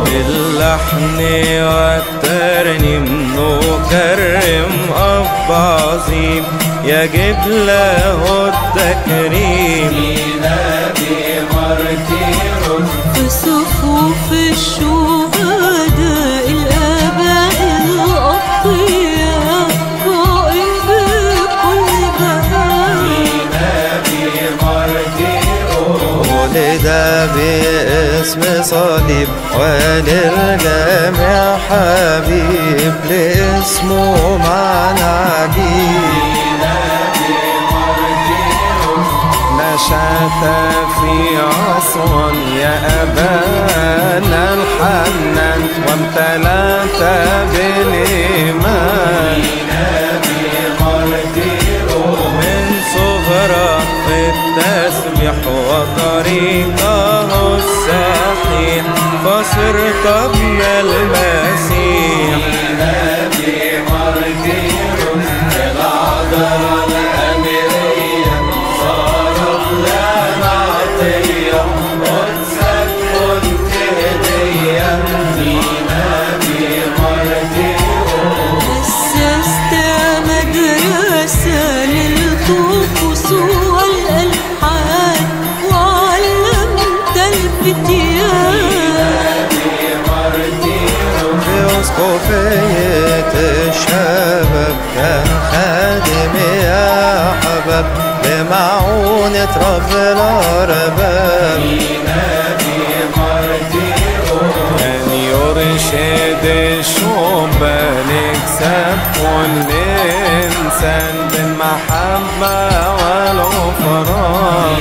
باللحن والترنيم نكرم أب عظيم يجب له التكريم. في صفوف الشهداء الآباء الأطياء قائم بكل بهاء ولد باسم صليب وللجميع حبيب لاسمه معنى عجيب. نشأت في عصر يا أبانا الحنان وامتلأت بالإيمان من صغرك في التسبيح وطريقه الصحيح فصرت ابن المسيح. أسست مدرسة للطقوس والألحان وعلمت الفتيان. في أسقفية الشباب كان خادم يا حباب بمعونة رب الأرباب. كان يرشد الشبان يكسب كل إنسان بالمحبة والغفران.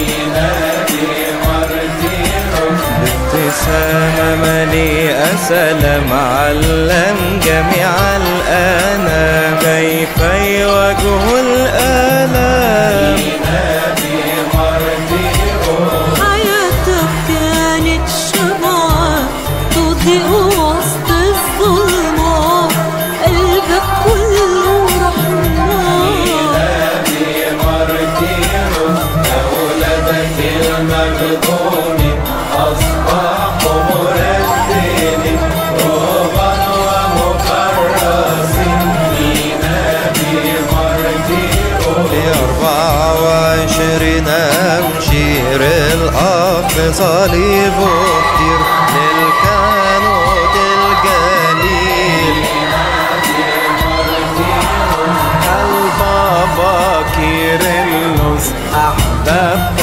بابتسامة مليئة سلام علم جميع الأنام كيف يواجهوا الآلام. حياتك كانت شمعة تضيء وسط الظلمة قلبك كله رحمة. أولادك المجدون أصبحوا مرتلين رهبان ومكرسين لنبي مرتين. في 24 أمشير الأخ صليبه كتير للكانوت الجليل. البابا كيرلس أحببت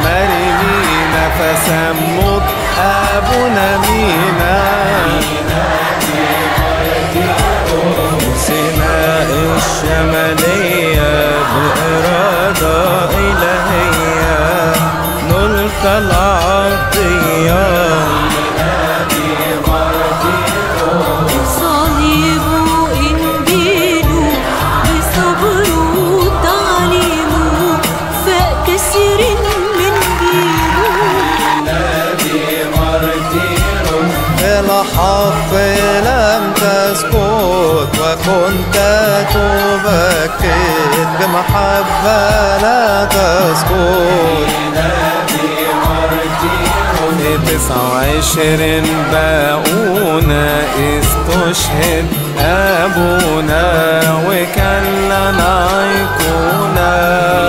مريمينا فسموك أبونا مينا. سيناء الشمالية بإرادة إلهية نلت العطية. صليب إنجيله بصبره وتعليمه فكثير من جيله. الحق لم تسكت وكنت تبكت بمحبة لا تسكت. 29 باقونا استشهد أبونا وكان لنا أيقونة.